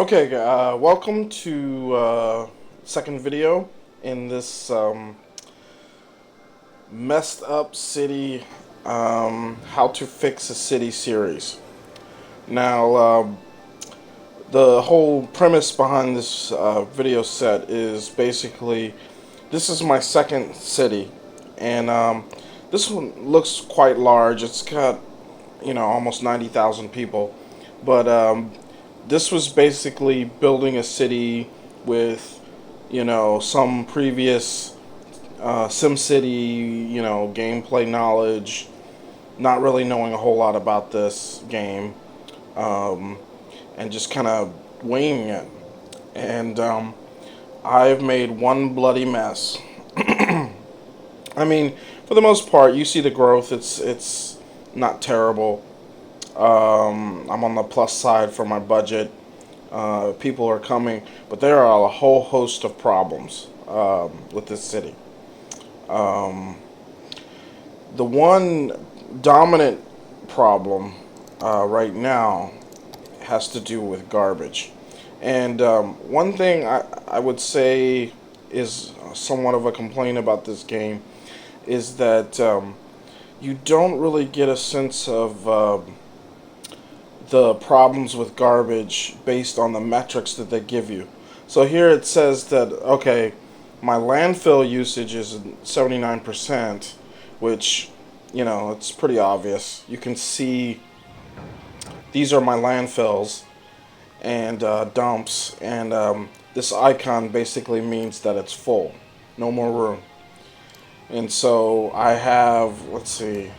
Okay, welcome to second video in this messed up city, how to fix a city series. Now, the whole premise behind this video set is basically this is my second city, and this one looks quite large. It's got almost 90,000 people, but this was basically building a city with some previous SimCity gameplay knowledge, not really knowing a whole lot about this game, and just kind of winging it. And I've made one bloody mess. I mean, for the most part, you see the growth. It's not terrible. I'm on the plus side for my budget. People are coming, but there are a whole host of problems with this city. Um, the one dominant problem right now has to do with garbage. And one thing I would say is somewhat of a complaint about this game is that you don't really get a sense of the problems with garbage based on the metrics that they give you. So here it says that, okay, my landfill usage is 79%, which, it's pretty obvious. You can see these are my landfills and dumps, and this icon basically means that it's full, no more room. And so I have, let's see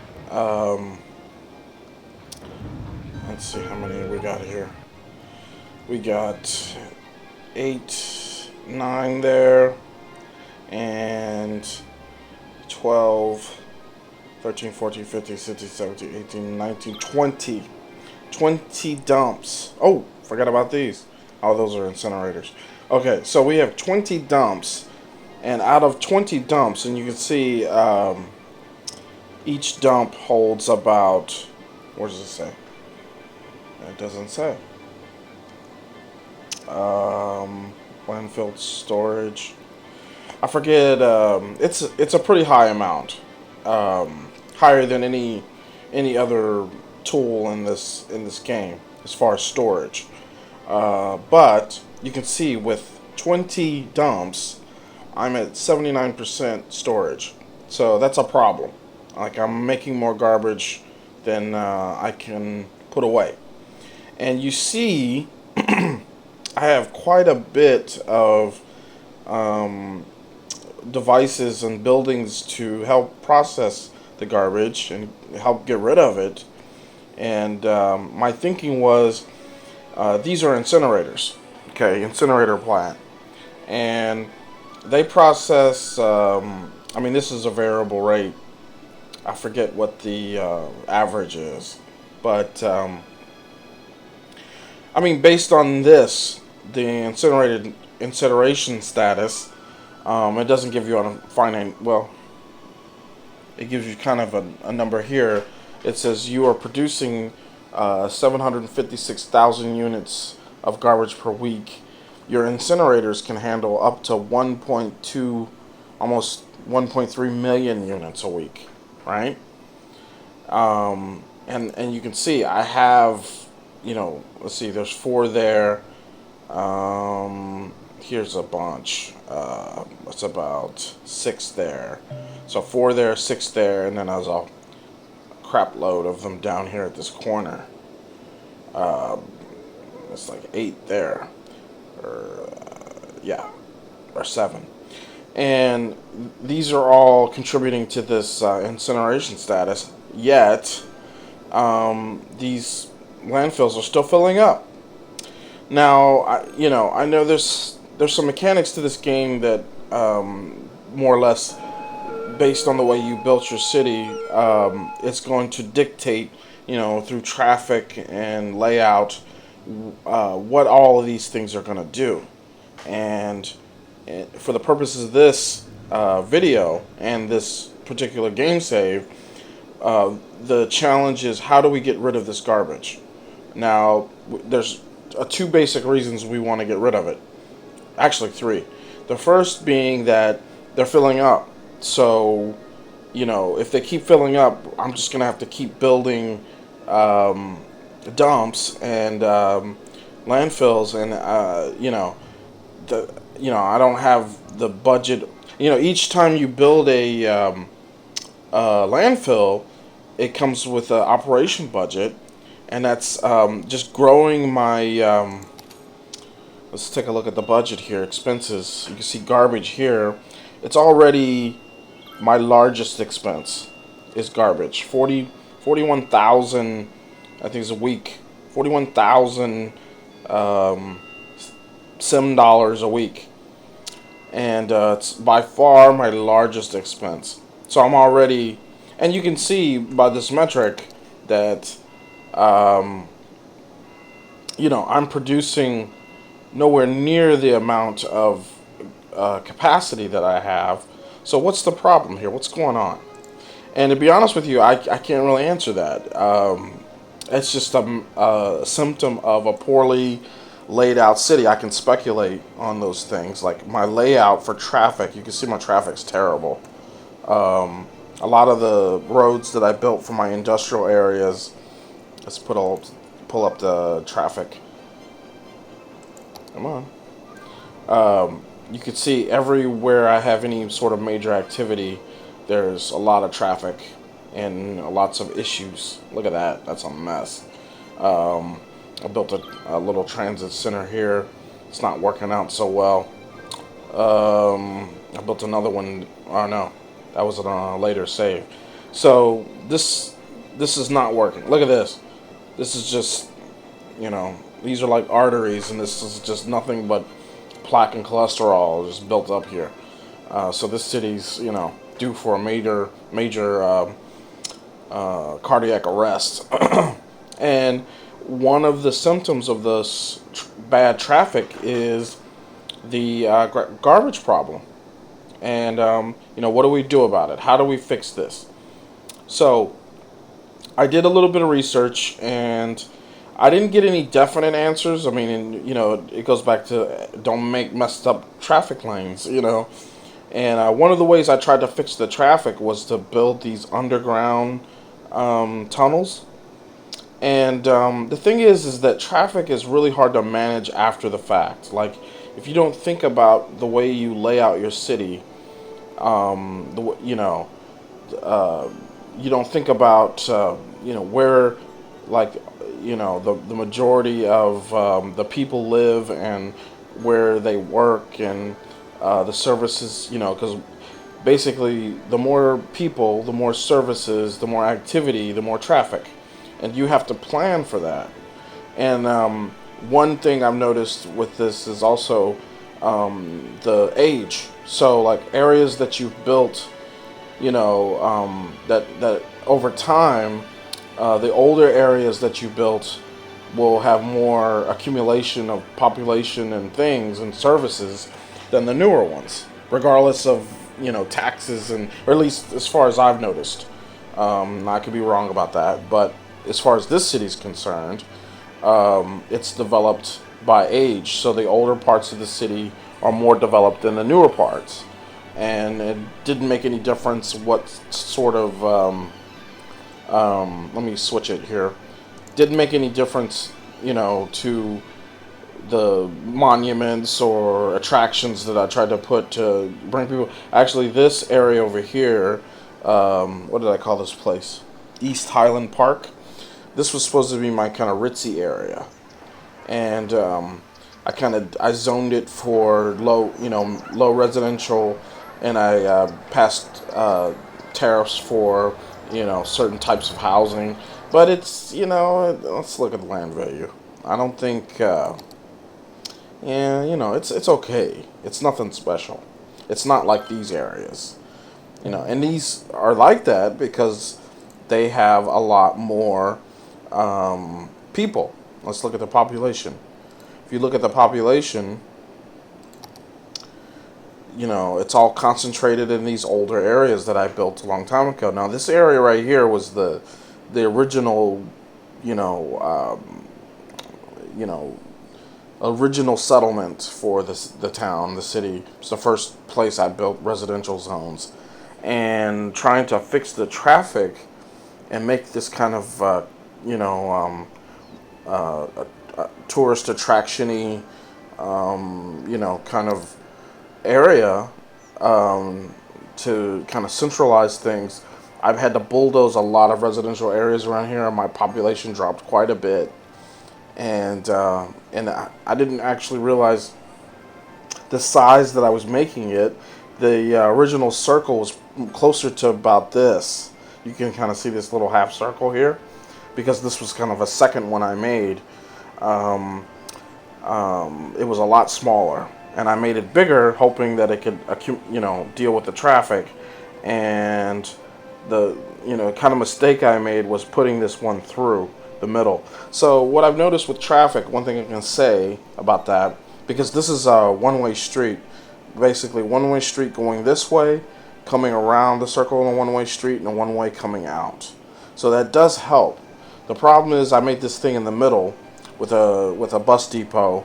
how many we got here. We got 8, 9 there, and 12, 13, 14, 15, 16, 17, 18, 19, 20. 20 dumps. Oh, forgot about these. Oh, those are incinerators. Okay, so we have 20 dumps, and out of 20 dumps, and you can see each dump holds about, what does it say? It doesn't say. Landfill storage. I forget. It's a pretty high amount, higher than any other tool in this game as far as storage. But you can see with 20 dumps, I'm at 79% storage. So that's a problem. Like, I'm making more garbage than I can put away. And you see, I have quite a bit of devices and buildings to help process the garbage and help get rid of it. And my thinking was, these are incinerators, okay, incinerator plant. And they process, I mean, this is a variable rate. I forget what the average is. But I mean, based on this, the incineration status, it doesn't give you a finite, well, it gives you kind of a number here. It says you are producing 756,000 units of garbage per week. Your incinerators can handle up to 1.2, almost 1.3 million units a week, right? And you can see I have, let's see, there's 4 there. Here's a bunch. It's about 6 there. So 4 there, 6 there, and then there's a crap load of them down here at this corner. It's like 8 there, or yeah, or 7. And these are all contributing to this incineration status. Yet, these landfills are still filling up. Now, I know there's some mechanics to this game that more or less, based on the way you built your city, it's going to dictate, through traffic and layout, what all of these things are going to do. And for the purposes of this video and this particular game save, the challenge is, how do we get rid of this garbage? Now, there's two basic reasons we want to get rid of it. Actually, three. The first being that they're filling up. So, if they keep filling up, I'm just gonna have to keep building dumps and landfills, and I don't have the budget. Each time you build a landfill, it comes with an operation budget, and that's just growing my. Let's take a look at the budget here. Expenses. You can see garbage here. It's already my largest expense is garbage. 41,000. I think it's a week. 41,000 sim dollars a week, and it's by far my largest expense. So I'm already, and you can see by this metric that I'm producing nowhere near the amount of capacity that I have. So what's the problem here? What's going on? And to be honest with you, I can't really answer that. It's just a symptom of a poorly laid out city. I can speculate on those things, like my layout for traffic. You can see my traffic's terrible. A lot of the roads that I built for my industrial areas. Let's pull up the traffic. Come on. You can see everywhere I have any sort of major activity, there's a lot of traffic and lots of issues. Look at that. That's a mess. I built a little transit center here. It's not working out so well. I built another one. Oh no, that was a later save. So this is not working. Look at this. This is just, these are like arteries, and this is just nothing but plaque and cholesterol just built up here. So this city's, due for a major cardiac arrest. And one of the symptoms of this bad traffic is the garbage problem. And, what do we do about it? How do we fix this? So I did a little bit of research, and I didn't get any definite answers. I mean, it goes back to don't make messed up traffic lanes, And one of the ways I tried to fix the traffic was to build these underground tunnels. And the thing is that traffic is really hard to manage after the fact. Like, if you don't think about the way you lay out your city, you don't think about where, like, the majority of the people live and where they work, and the services, because basically the more people, the more services, the more activity, the more traffic, and you have to plan for that. And one thing I've noticed with this is also the age. So like areas that you've built, that over time, the older areas that you built will have more accumulation of population and things and services than the newer ones, regardless of taxes, and or at least as far as I've noticed. I could be wrong about that, but as far as this city's concerned, it's developed by age. So the older parts of the city are more developed than the newer parts, and it didn't make any difference what sort of let me switch it here. Didn't make any difference, to the monuments or attractions that I tried to put to bring people. Actually, this area over here, what did I call this place? East Highland Park. This was supposed to be my kind of ritzy area, and I zoned it for low residential, and I passed tariffs for certain types of housing. But it's let's look at the land value. I don't think it's okay. It's nothing special. It's not like these areas, and these are like that because they have a lot more people. Let's look at the population. If you look at the population, it's all concentrated in these older areas that I built a long time ago. Now, this area right here was the original, original settlement for the town, the city. It's the first place I built residential zones, and trying to fix the traffic and make this kind of you know tourist attraction-y you know kind of area to kind of centralize things. I've had to bulldoze a lot of residential areas around here, and my population dropped quite a bit. And I didn't actually realize the size that I was making it. The original circle was closer to about this. You can kind of see this little half circle here, because this was kind of a second one I made. It was a lot smaller, and I made it bigger, hoping that it could, you know, deal with the traffic. And the kind of mistake I made was putting this one through the middle. So what I've noticed with traffic, one thing I can say about that, because this is a one-way street, basically one-way street going this way, coming around the circle in a one-way street, and a one-way coming out. So that does help. The problem is I made this thing in the middle with a bus depot,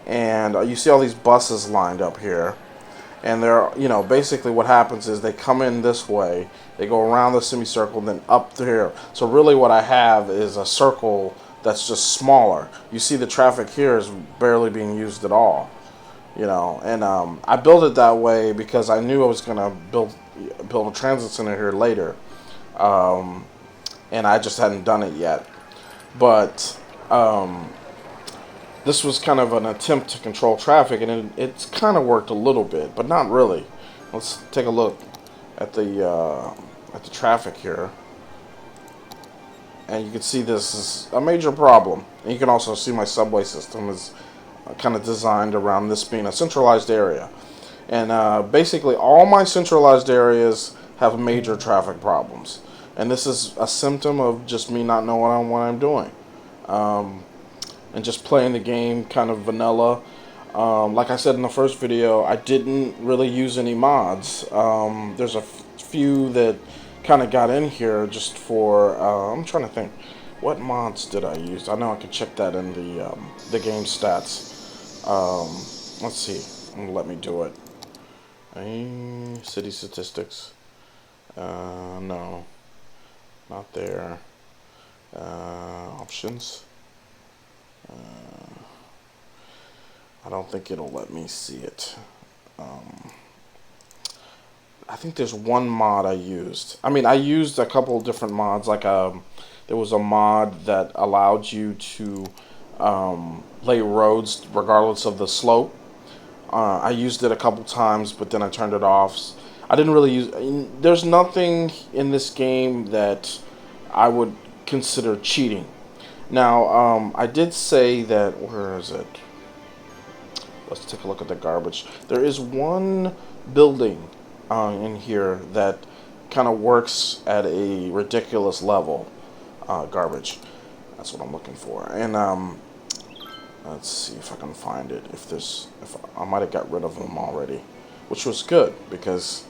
and you see all these buses lined up here. And they're, you know, basically what happens is they come in this way, they go around the semicircle, and then up there. So really what I have is a circle that's just smaller. You see the traffic here is barely being used at all, you know. And I built it that way because I knew I was going to build a transit center here later. And I just hadn't done it yet. But this was kind of an attempt to control traffic, and it's kind of worked a little bit, but not really. Let's take a look at the traffic here, and you can see this is a major problem. And you can also see my subway system is kind of designed around this being a centralized area, and basically all my centralized areas have major traffic problems, and this is a symptom of just me not knowing what I'm doing. And just playing the game kind of vanilla. Like I said in the first video, I didn't really use any mods. There's a few that kind of got in here just for, I'm trying to think, what mods did I use? I know I could check that in the game stats. Let's see, let me do it. City statistics. No, not there. Options. I don't think it'll let me see it. I think there's one mod I used. I mean, I used a couple of different mods. Like there was a mod that allowed you to lay roads regardless of the slope. I used it a couple times, but then I turned it off. I didn't really use. There's nothing in this game that I would consider cheating. Now, I did say that, where is it? Let's take a look at the garbage. There is one building in here that kind of works at a ridiculous level. Garbage. That's what I'm looking for. And let's see if I can find it. If I might have got rid of them already, which was good, because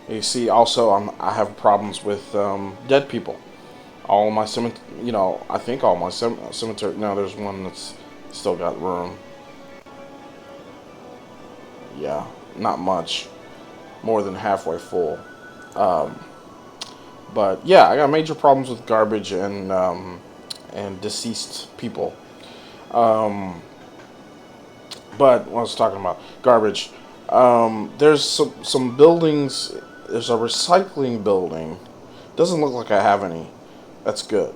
you see, also I have problems with dead people. All my cemetery, you know, I think all my cemetery. No, there's one that's still got room. Yeah, not much. More than halfway full. But yeah, I got major problems with garbage and deceased people. But what I was talking about, garbage. There's some buildings. There's a recycling building. Doesn't look like I have any. That's good.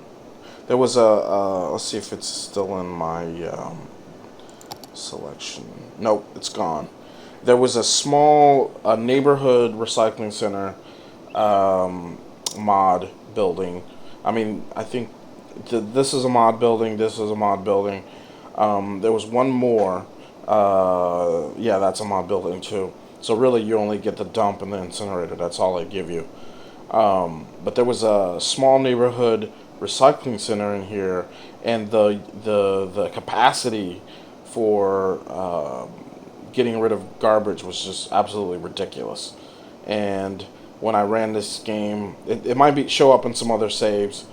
There was let's see if it's still in my selection. Nope, it's gone. There was a small neighborhood recycling center mod building. I mean, I think this is a mod building. This is a mod building. There was one more. Yeah, that's a mod building too. So really, you only get the dump and the incinerator. That's all they give you. But there was a small neighborhood recycling center in here, and the capacity for getting rid of garbage was just absolutely ridiculous. And when I ran this game, it might show up in some other saves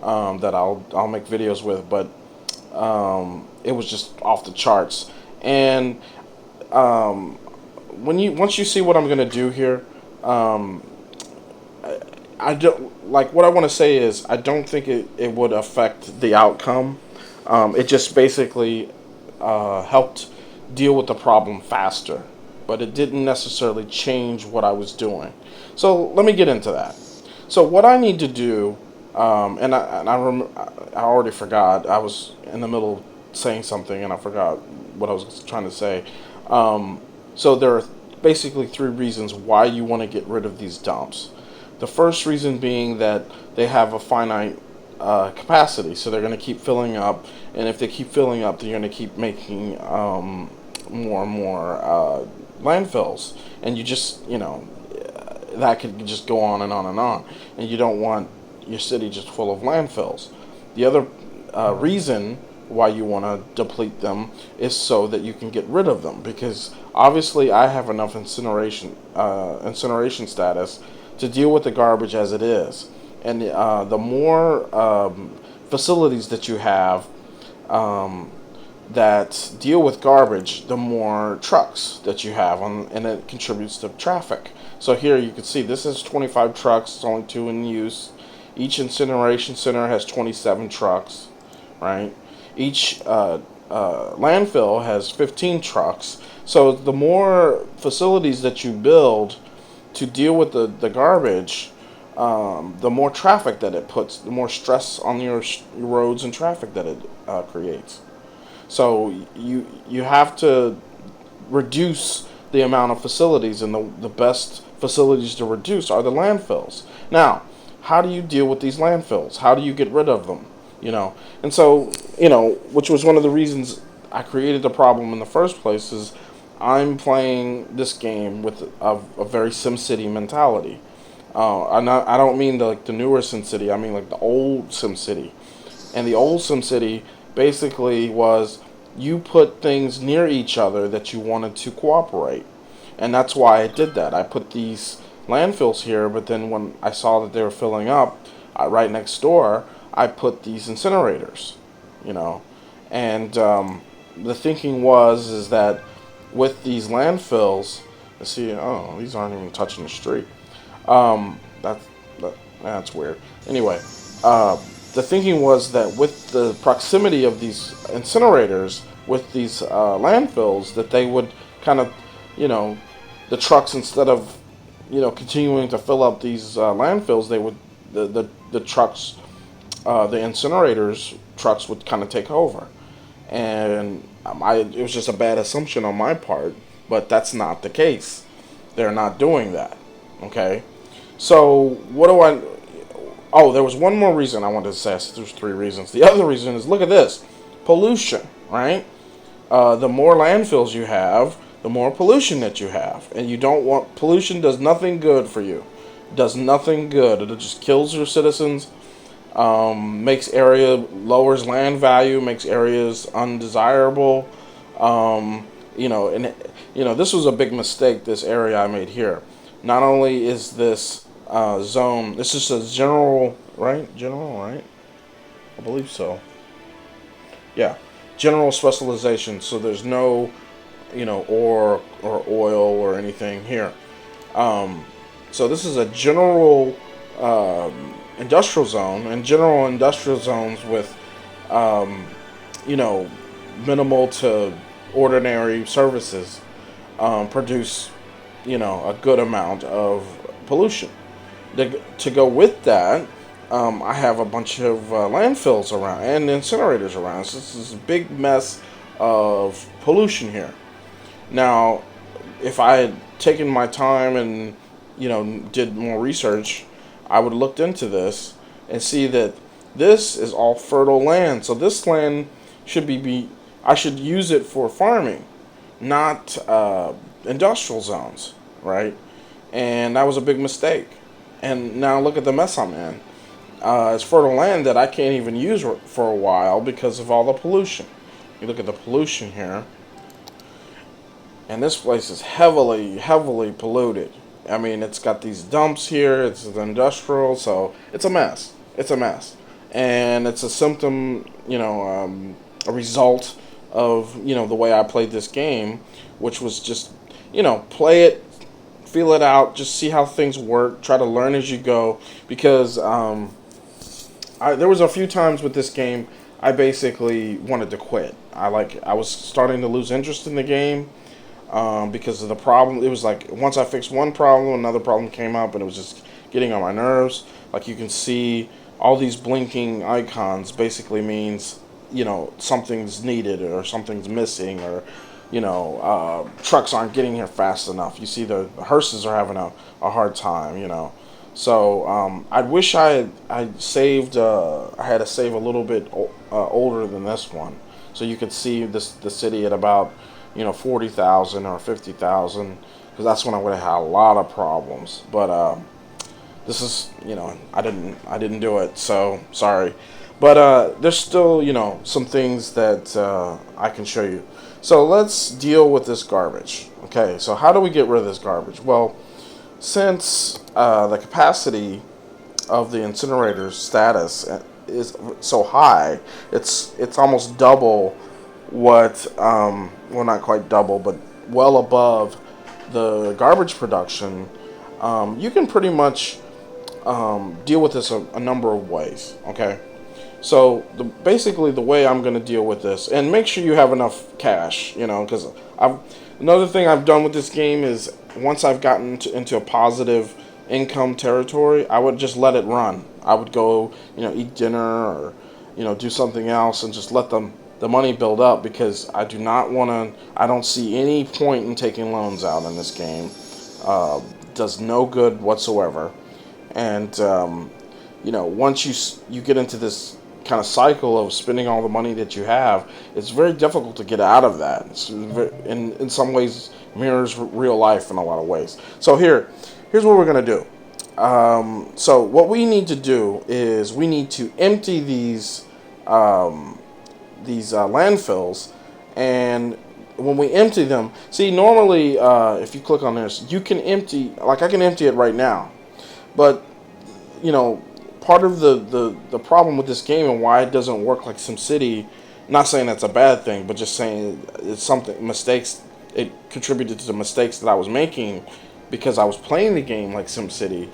that I'll make videos with, but It was just off the charts. And once you see what I'm gonna do here, um, I don't like what I want to say is I don't think it would affect the outcome. It just basically helped deal with the problem faster, but it didn't necessarily change what I was doing. So let me get into that. So what I need to do, I already forgot. I was in the middle of saying something and I forgot what I was trying to say. So there are basically three reasons why you want to get rid of these dumps. The first reason being that they have a finite capacity, so they're going to keep filling up, and if they keep filling up, they're going to keep making more and more landfills, and that could just go on and on and on, and you don't want your city just full of landfills. The other reason why you want to deplete them is so that you can get rid of them, because obviously I have enough incineration status to deal with the garbage as it is. And the more facilities that you have that deal with garbage, the more trucks that you have, and it contributes to traffic. So here you can see this is 25 trucks, it's only 2 in use. Each incineration center has 27 trucks, right? Each landfill has 15 trucks. So the more facilities that you build to deal with the garbage, the more traffic that it puts, the more stress on your roads and traffic that it creates. So you have to reduce the amount of facilities, and the best facilities to reduce are the landfills. Now, how do you deal with these landfills? How do you get rid of them? And so, which was one of the reasons I created the problem in the first place, is I'm playing this game with a very SimCity mentality. I don't mean the newer SimCity. I mean like the old SimCity. And the old SimCity basically was you put things near each other that you wanted to cooperate. And that's why I did that. I put these landfills here, but then when I saw that they were filling up, right next door, I put these incinerators, And the thinking is that with these landfills, these aren't even touching the street. That's weird. Anyway, the thinking was that with the proximity of these incinerators, with these landfills, that they would kind of, the trucks, instead of, continuing to fill up these landfills, they would the trucks, the incinerators trucks would kind of take over, and it was just a bad assumption on my part, but that's not the case. They're not doing that. Okay, so what do I? Oh, there was one more reason I wanted to say. There's three reasons. The other reason is, look at this, pollution. Right, the more landfills you have, the more pollution that you have, and you don't want pollution. Does nothing good for you. Does nothing good. It just kills your citizens. Lowers land value, makes areas undesirable. This was a big mistake. This area I made here. Not only is this zone, this is a general, right? General, right? I believe so. Yeah, general specialization. So there's no, ore or oil or anything here. So this is a general industrial zone, and general industrial zones with, minimal to ordinary services produce, a good amount of pollution. To go with that, I have a bunch of landfills around and incinerators around. So this is a big mess of pollution here. Now, if I had taken my time and, did more research, I would have looked into this and see that this is all fertile land. So this land I should use it for farming, not industrial zones, right? And that was a big mistake. And now look at the mess I'm in. It's fertile land that I can't even use for a while because of all the pollution. You look at the pollution here, and this place is heavily, heavily polluted. I mean, it's got these dumps here, it's industrial, so it's a mess. It's a mess. And it's a symptom, a result of, the way I played this game, which was just, play it, feel it out, just see how things work, try to learn as you go, because there was a few times with this game I basically wanted to quit. I was starting to lose interest in the game, because of the problem. It was like once I fixed one problem, another problem came up, and it was just getting on my nerves. Like you can see, all these blinking icons basically means something's needed or something's missing, or trucks aren't getting here fast enough. You see the hearses are having a hard time. So I wish I saved. I had to save a little bit older than this one, so you could see the city at about 40,000 or 50,000, because that's when I would have had a lot of problems. But this is I didn't do it, so sorry. But there's still some things that I can show you. So let's deal with this garbage. Okay, so how do we get rid of this garbage? Well, since the capacity of the incinerator's status is so high, it's almost double what, well, not quite double, but well above the garbage production. You can pretty much deal with this a number of ways. Okay, so basically the way I'm going to deal with this, and make sure you have enough cash, because another thing I've done with this game is, once I've gotten into a positive income territory, I would just let it run. I would go, eat dinner, or, do something else, and just let the money build up, because I do not want to. I don't see any point in taking loans out in this game. Does no good whatsoever. And once you get into this kind of cycle of spending all the money that you have, it's very difficult to get out of that. It's in some ways mirrors real life in a lot of ways. So here's what we're gonna do. So what we need to do is we need to empty these landfills, and when we empty them, see, normally if you click on this, you can empty, like I can empty it right now, but part of the problem with this game and why it doesn't work like SimCity, not saying that's a bad thing, but just saying it's something, mistakes, it contributed to the mistakes that I was making because I was playing the game like SimCity.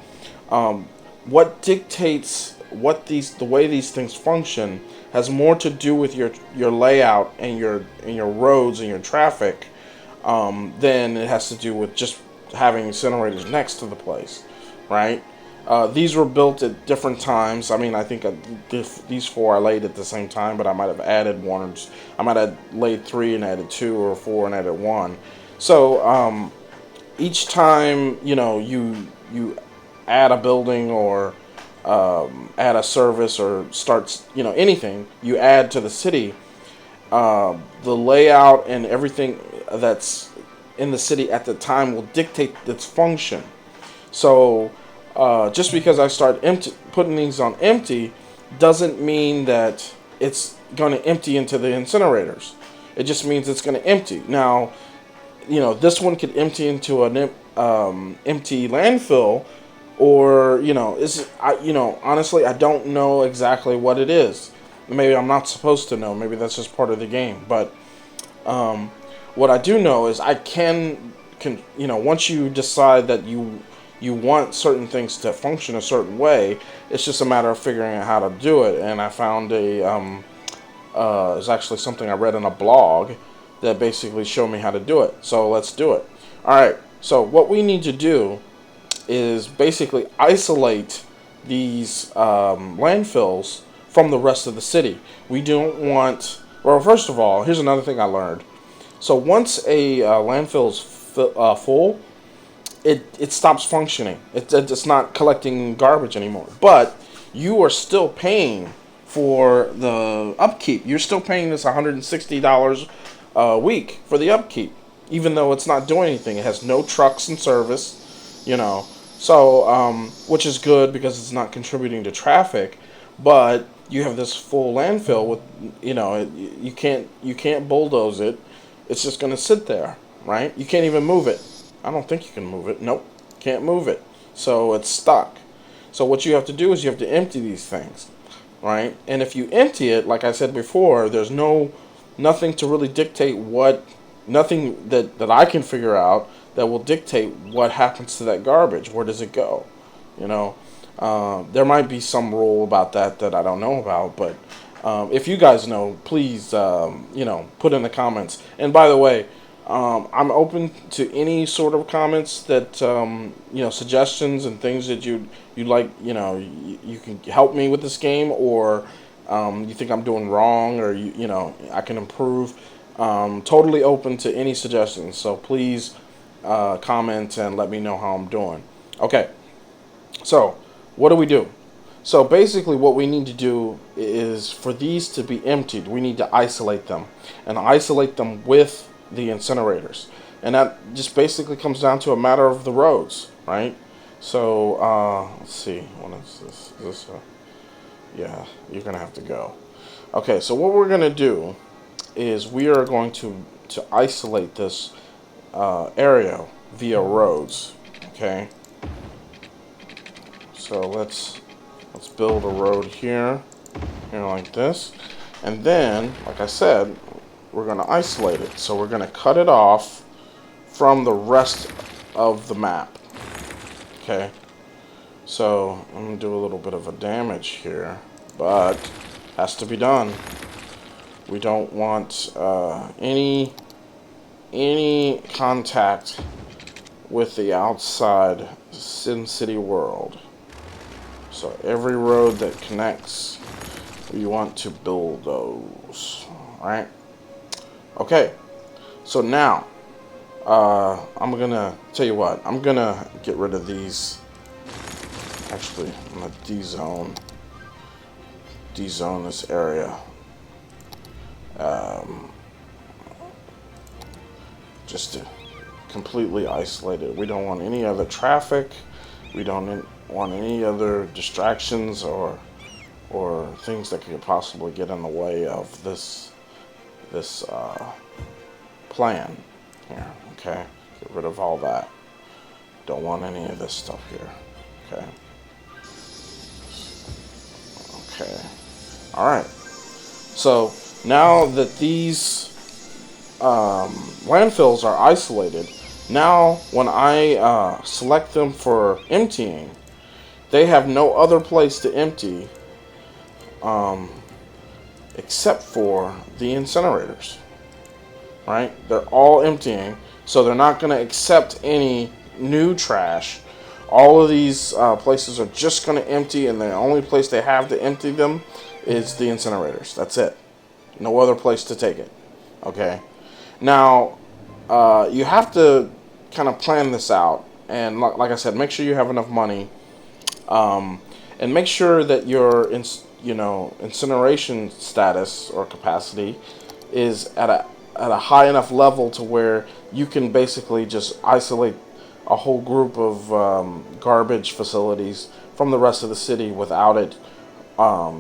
What dictates the way these things function has more to do with your layout and your roads and your traffic, than it has to do with just having incinerators next to the place, right? These were built at different times. I mean, I think these four I laid at the same time, but I might have added one. I might have laid three and added two, or four and added one. So each time you add a building, or add a service, or start anything you add to the city, the layout and everything that's in the city at the time will dictate its function. So just because I start putting these on empty doesn't mean that it's going to empty into the incinerators. It just means it's going to empty. Now, this one could empty into an empty landfill, or honestly, I don't know exactly what it is. Maybe I'm not supposed to know. Maybe that's just part of the game. But what I do know is I can once you decide that you want certain things to function a certain way, it's just a matter of figuring out how to do it. And I found it's actually something I read in a blog that basically showed me how to do it. So let's do it. All right. So what we need to do is basically isolate these landfills from the rest of the city. We don't want. Well, first of all, here's another thing I learned. So once a landfill is full, it stops functioning. It's not collecting garbage anymore. But you are still paying for the upkeep. You're still paying this $160 a week for the upkeep, even though it's not doing anything. It has no trucks in service, So, which is good because it's not contributing to traffic. But you have this full landfill with, you can't bulldoze it. It's just going to sit there, right? You can't even move it. I don't think you can move it. Nope, can't move it. So it's stuck. So what you have to do is you have to empty these things. right? And if you empty it, like I said before, there's nothing to really dictate nothing that I can figure out that will dictate what happens to that garbage. Where does it go? You know, there might be some rule about that I don't know about, but if you guys know, please, put in the comments. And by the way, I'm open to any sort of comments that, suggestions and things that you'd like, you can help me with this game, or you think I'm doing wrong, or I can improve. Totally open to any suggestions. So please comment and let me know how I'm doing. Okay, so what do? So basically what we need to do is, for these to be emptied, we need to isolate them, and isolate them with the incinerators. And that just basically comes down to a matter of the roads, right? So let's see, what is this? Is this yeah, you're gonna have to go. Okay, so what we're gonna do is we are going to isolate this area via roads. Okay, so let's build a road here like this, and then, like I said, we're going to isolate it. So we're going to cut it off from the rest of the map. Okay, so I'm going to do a little bit of a damage here, but has to be done. We don't want any contact with the outside Sin City world. So every road that connects, we want to bulldoze, right? Okay, so now, I'm gonna tell you what, I'm gonna get rid of these. Actually, I'm gonna dezone this area. Just to completely isolate it. We don't want any other traffic. We don't want any other distractions or things that could possibly get in the way of this plan here. Okay, get rid of all that. Don't want any of this stuff here. Okay. Okay. All right. So now that these landfills are isolated, now when I select them for emptying, they have no other place to empty except for the incinerators. Right? They're all emptying, so they're not going to accept any new trash. All of these places are just going to empty, and the only place they have to empty them is the incinerators. That's it. No other place to take it. Okay? Now, you have to kind of plan this out, and like I said, make sure you have enough money, and make sure that your incineration status or capacity is at a high enough level to where you can basically just isolate a whole group of garbage facilities from the rest of the city without it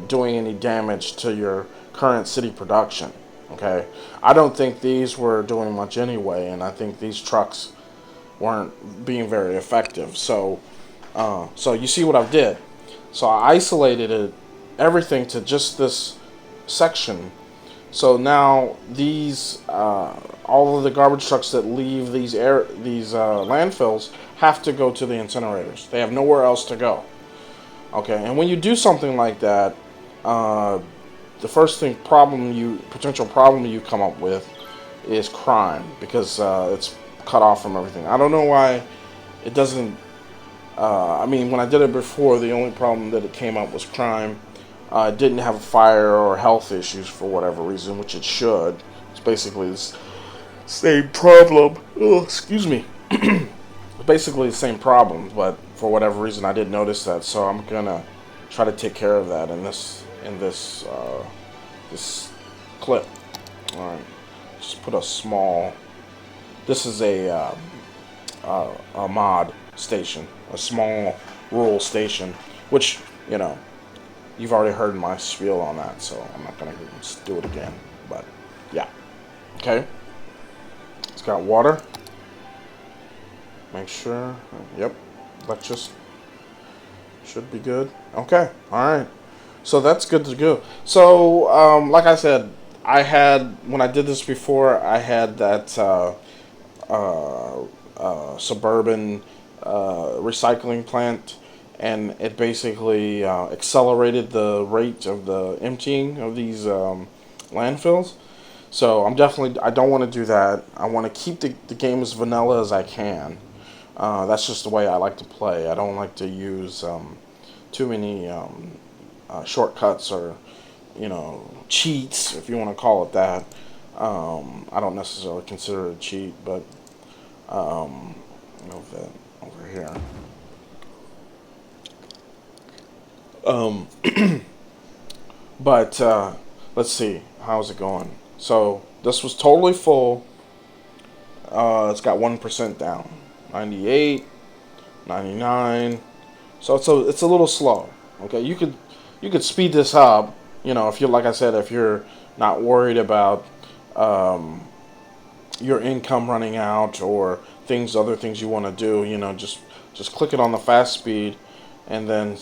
doing any damage to your current city production. Okay, I don't think these were doing much anyway, and I think these trucks weren't being very effective. So you see what I did. So I isolated everything to just this section. So now these all of the garbage trucks that leave these landfills have to go to the incinerators. They have nowhere else to go. Okay, and when you do something like that, the first potential problem you come up with is crime, because it's cut off from everything. I don't know why it doesn't. When I did it before, the only problem that it came up was crime. It didn't have a fire or health issues for whatever reason, which it should. It's basically the same problem. Oh, excuse me. Basically the same problem, but for whatever reason I didn't notice that. So I'm gonna try to take care of that in this clip. All right, just put a small. This is a mod station, a small rural station, which you've already heard my spiel on that, so I'm not gonna do it again. But yeah, okay. It's got water. Make sure. Yep, electricity should be good. Okay, all right. So that's good to go. So, like I said, I had when I did this before, I had that suburban recycling plant, and it basically accelerated the rate of the emptying of these landfills. So I don't want to do that. I want to keep the game as vanilla as I can. That's just the way I like to play. I don't like to use too many shortcuts or cheats, if you want to call it that. I don't necessarily consider it a cheat, but move that over here. Um, but let's see, how's it going? So this was totally full. It's got 1% down, 98, 99. So it's a little slow. Okay, you could speed this up. If you're, like I said, if you're not worried about um, your income running out or other things you want to do. Just click it on the fast speed, and then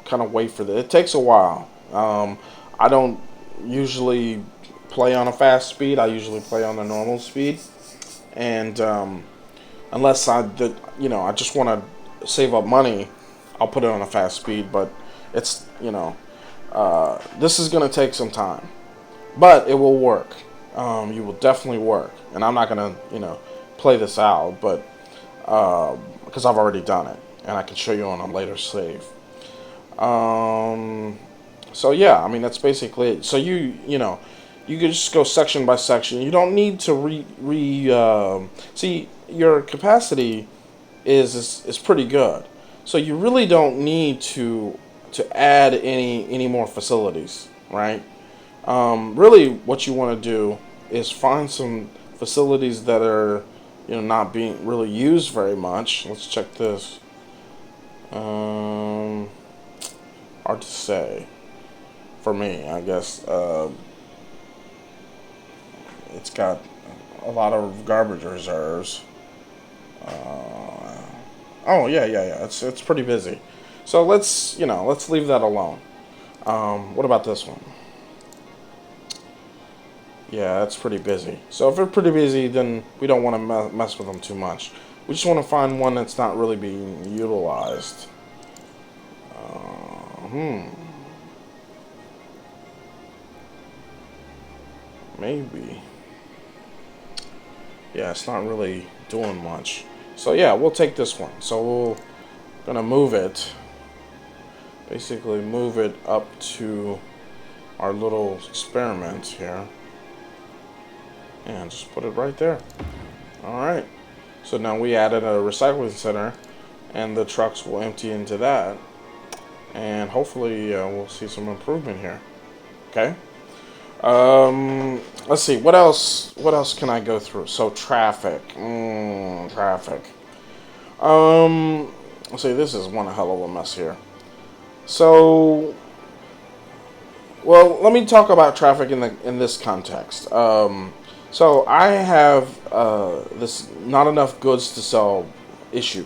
kind of wait for it takes a while. I don't usually play on a fast speed. I usually play on the normal speed, and unless I just want to save up money, I'll put it on a fast speed. But it's this is gonna take some time, but it will work. You will definitely work, and I'm not gonna play this out, but because I've already done it, and I can show you on a later save. So yeah, I mean that's basically it. So you can just go section by section. You don't need to see your capacity is pretty good. So you really don't need to add any more facilities, right? Really, what you want to do is find some facilities that are not being really used very much. Let's check this. Hard to say for me, I guess. It's got a lot of garbage reserves. Oh yeah. It's pretty busy. So let's leave that alone. What about this one? Yeah, that's pretty busy. So if they're pretty busy, then we don't want to mess with them too much. We just want to find one that's not really being utilized. Maybe. Yeah, it's not really doing much. So yeah, we'll take this one. So we're gonna move it. Basically move it up to our little experiment here. And just put it right there. Alright. So now we added a recycling center, and the trucks will empty into that. And hopefully we'll see some improvement here. Okay. Let's see. What else can I go through? So traffic. Traffic. Let's see. This is one hell of a mess here. So, well, let me talk about traffic in this context. So I have this not enough goods to sell issue,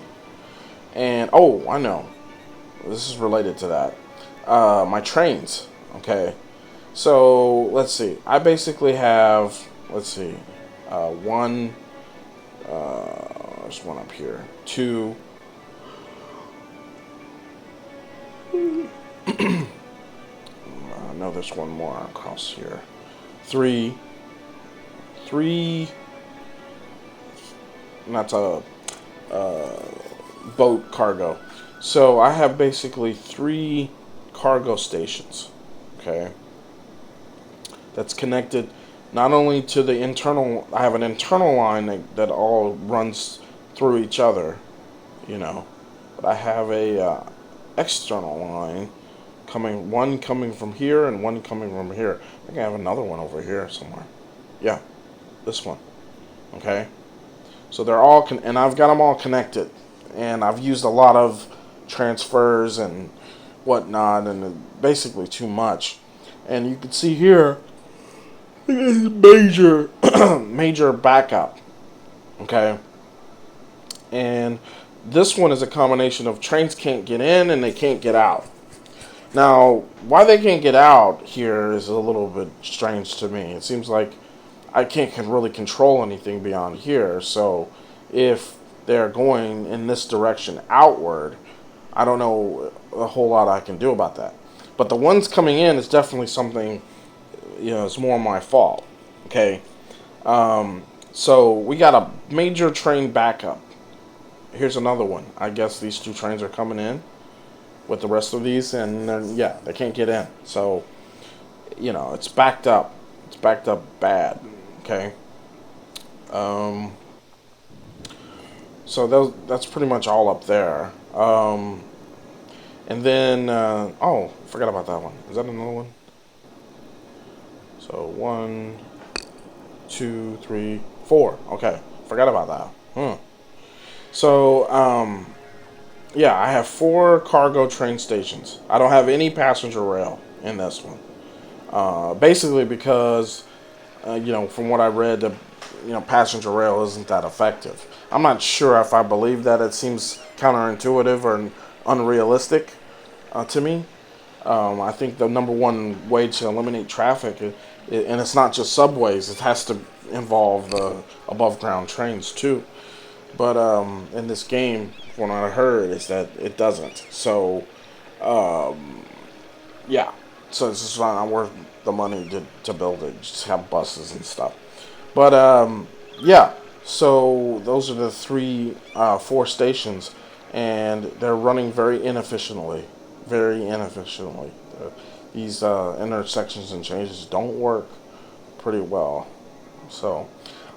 and oh, I know, this is related to that. My trains. Okay, so let's see. I basically have one. There's one up here. Two. I know there's one more across here. Three. And that's a boat cargo. So I have basically 3 cargo stations. Okay. That's connected not only to the internal. I have an internal line that all runs through each other, but I have a external line one coming from here and one coming from here. I think I have another one over here somewhere. Yeah, this one. Okay, so they're all and I've got them all connected, and I've used a lot of transfers and whatnot, and basically too much. And you can see here major major backup. Okay, and this one is a combination of trains can't get in and they can't get out. Now, why they can't get out here is a little bit strange to me. It seems like I can't really control anything beyond here. So, if they're going in this direction outward, I don't know a whole lot I can do about that. But the ones coming in is definitely something, it's more my fault. Okay. So we got a major train backup. Here's another one. I guess these two trains are coming in with the rest of these, and then, yeah, they can't get in. So, it's backed up. It's backed up bad. Okay. So that's pretty much all up there. And then, forgot about that one. Is that another one? So 1, 2, 3, 4. Okay, forgot about that. So, yeah, I have 4 cargo train stations. I don't have any passenger rail in this one. Basically because, from what I read, the passenger rail isn't that effective. I'm not sure if I believe that. It seems counterintuitive or unrealistic to me. I think the number one way to eliminate traffic, and it's not just subways, it has to involve the above ground trains too. But in this game, from what I heard, is that it doesn't. So, yeah. So it's just not worth the money to build it. Just have buses and stuff. But, yeah. So those are the 4 stations, and they're running very inefficiently. Very inefficiently. These intersections and changes don't work pretty well. So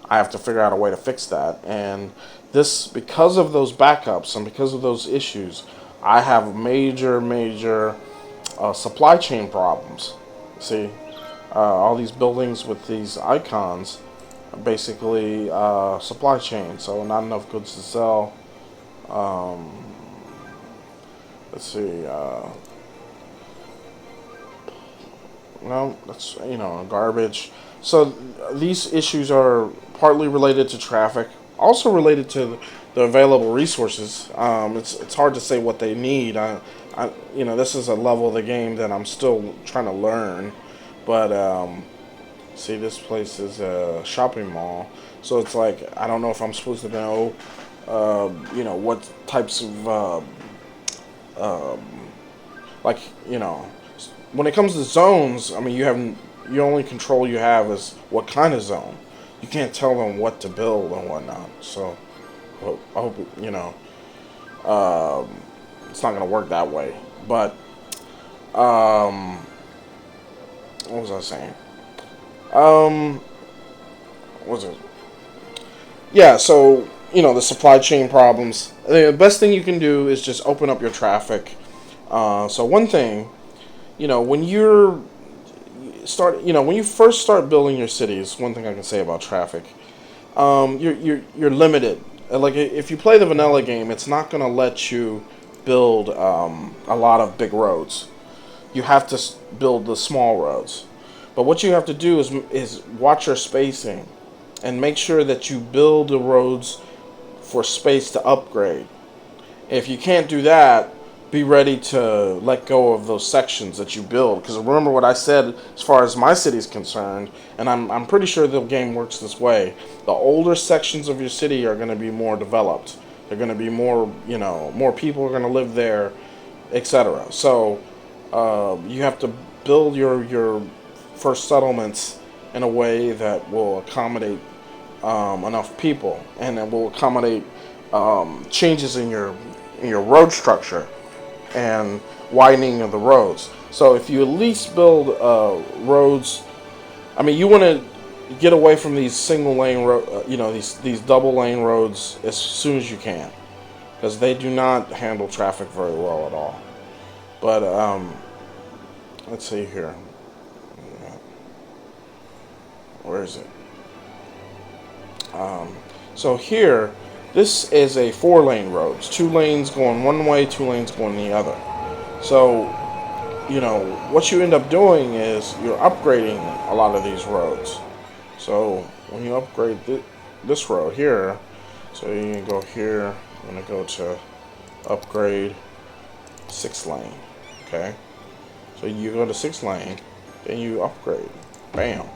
I have to figure out a way to fix that. And this, because of those backups and because of those issues, I have major supply chain problems. See, all these buildings with these icons are basically supply chain. So not enough goods to sell. Let's see. No, that's garbage. So these issues are partly related to traffic, also related to the available resources. It's hard to say what they need. This is a level of the game that I'm still trying to learn. But see, this place is a shopping mall, so it's like I don't know if I'm supposed to know, what types of like when it comes to zones. I mean, you only control you have is what kind of zone. You can't tell them what to build and whatnot. So I hope it's not gonna work that way. But what was I saying? What was it? Yeah. So the supply chain problems. The best thing you can do is just open up your traffic. So one thing, when when you first start building your cities, one thing I can say about traffic, you're limited. Like if you play the vanilla game, it's not gonna let you build a lot of big roads. You have to build the small roads. But what you have to do is watch your spacing and make sure that you build the roads for space to upgrade. If you can't do that, be ready to let go of those sections that you build. Because remember what I said as far as my city is concerned, and I'm pretty sure the game works this way. The older sections of your city are going to be more developed. They're going to be more, more people are going to live there, etc. So you have to build your first settlements in a way that will accommodate enough people, and it will accommodate changes in your road structure and widening of the roads. So if you at least build roads, I mean, you want to get away from these single lane these double lane roads as soon as you can, because they do not handle traffic very well at all. But let's see here. Where is it? So here, this is a 4-lane road. It's 2 lanes going one way, 2 lanes going the other. So, what you end up doing is you're upgrading a lot of these roads. So when you upgrade this road here, so you can go here, I'm going to go to upgrade 6 lane, okay? So you go to 6 lane, then you upgrade. Bam.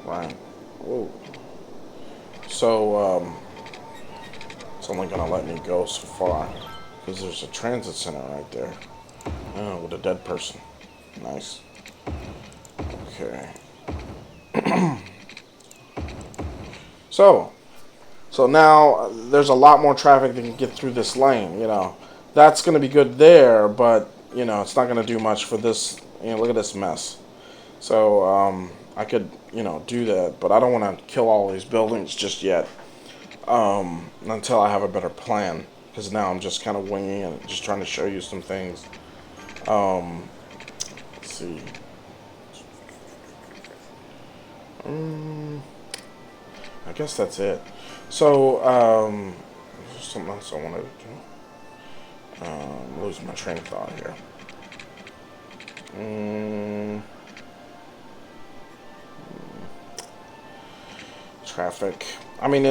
Right. Whoa. So, it's only gonna let me go so far because there's a transit center right there. Oh, with a dead person. Nice. Okay. So, so now there's a lot more traffic that can get through this lane. That's gonna be good there, but it's not gonna do much for this. Look at this mess. So, I could, do that, but I don't want to kill all these buildings just yet. Until I have a better plan. Because now I'm just kind of winging and just trying to show you some things. Let's see. I guess that's it. So, something else I wanted to do. Losing my train of thought here. Traffic. I mean,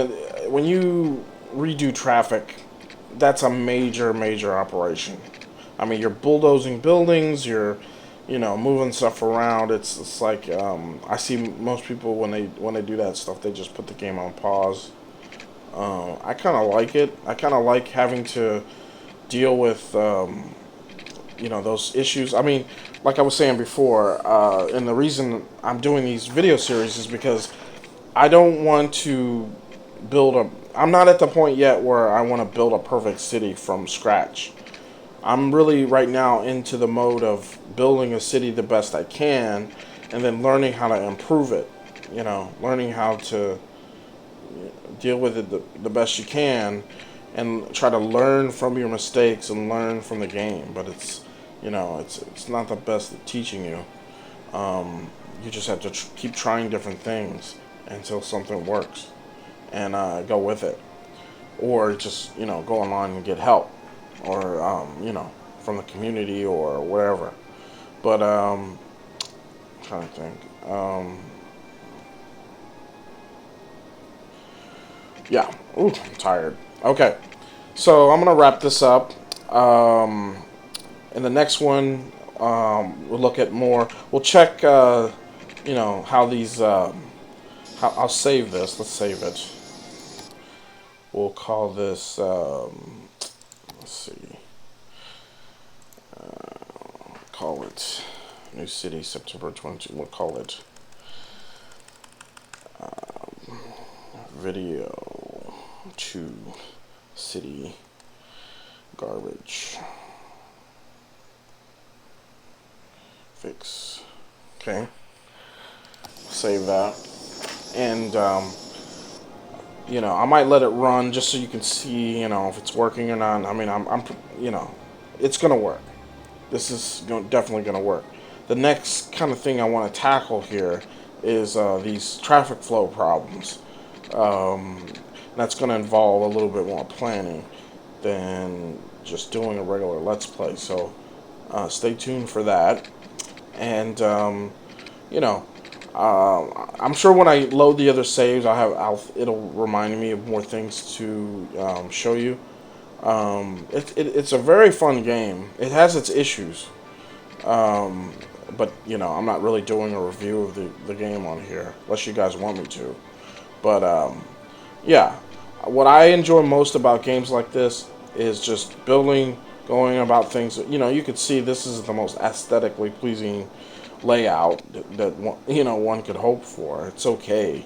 when you redo traffic, that's a major, major operation. I mean, you're bulldozing buildings, you're, moving stuff around. It's like I see most people when they do that stuff, they just put the game on pause. I kind of like it. I kind of like having to deal with those issues. I mean, like I was saying before, and the reason I'm doing these video series is because I don't want to I'm not at the point yet where I want to build a perfect city from scratch. I'm really right now into the mode of building a city the best I can and then learning how to improve it. Learning how to deal with it the best you can and try to learn from your mistakes and learn from the game. But it's not the best at teaching you. You just have to keep trying different things until something works and go with it, or just go online and get help, or from the community or wherever. But I'm trying to think. Yeah. Ooh, I'm tired. Okay, so I'm gonna wrap this up. In the next one, we'll look at more. We'll check. How these. I'll save this. Let's save it. We'll call this, let's see, call it New City, September 22. We'll call it Video to City Garbage Fix. Okay, save that. And, I might let it run just so you can see, if it's working or not. I mean, it's going to work. This is definitely going to work. The next kind of thing I want to tackle here is these traffic flow problems. That's going to involve a little bit more planning than just doing a regular Let's Play. So stay tuned for that. And, I'm sure when I load the other saves, it'll remind me of more things to show you. It's a very fun game. It has its issues, but I'm not really doing a review of the game on here unless you guys want me to. But yeah, what I enjoy most about games like this is just building, going about things. You could see this is the most aesthetically pleasing layout that one could hope for. It's okay,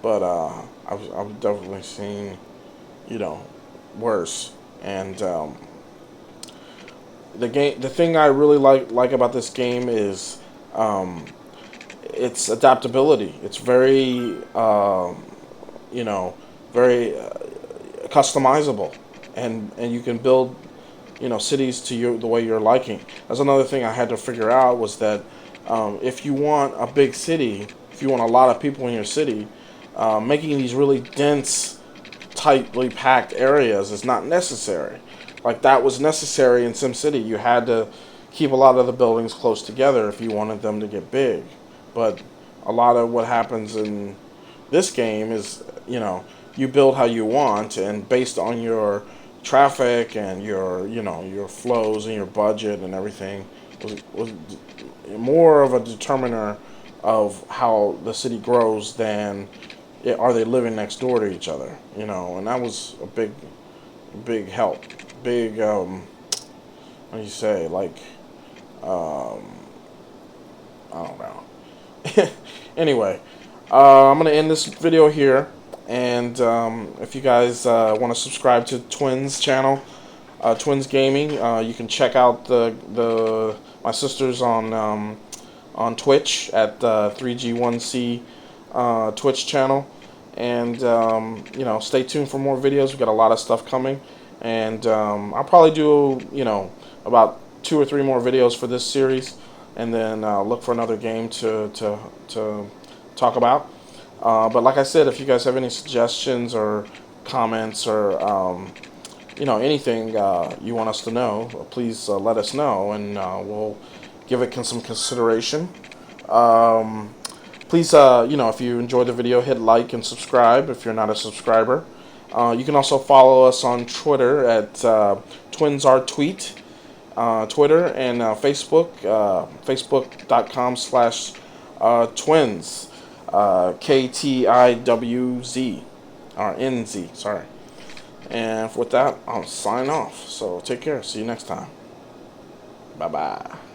but I've definitely seen worse. And the thing I really like about this game is its adaptability. It's very very customizable, and you can build cities to the way you're liking. That's another thing I had to figure out was that if you want a big city, if you want a lot of people in your city, making these really dense, tightly packed areas is not necessary. Like that was necessary in SimCity. You had to keep a lot of the buildings close together if you wanted them to get big. But a lot of what happens in This game is, you build how you want, and based on your traffic and your, your flows and your budget and everything, was more of a determiner of how the city grows than are they living next door to each other, and that was a big help, big what do you say, like, I don't know. Anyway, I'm gonna end this video here, and if you guys want to subscribe to Twins channel, Twins Gaming, you can check out the my sisters on Twitch at 3G1C Twitch channel, and stay tuned for more videos. We got a lot of stuff coming, and I'll probably do about 2 or 3 more videos for this series, and then look for another game to talk about. But like I said, if you guys have any suggestions or comments or anything you want us to know, please let us know, and we'll give it some consideration. Please, if you enjoyed the video, hit like and subscribe if you're not a subscriber. You can also follow us on Twitter at TwinsRTweet, Twitter, and Facebook, facebook.com/twins, KTIWZ, or NZ, sorry. And with that, I'll sign off. So take care. See you next time. Bye-bye.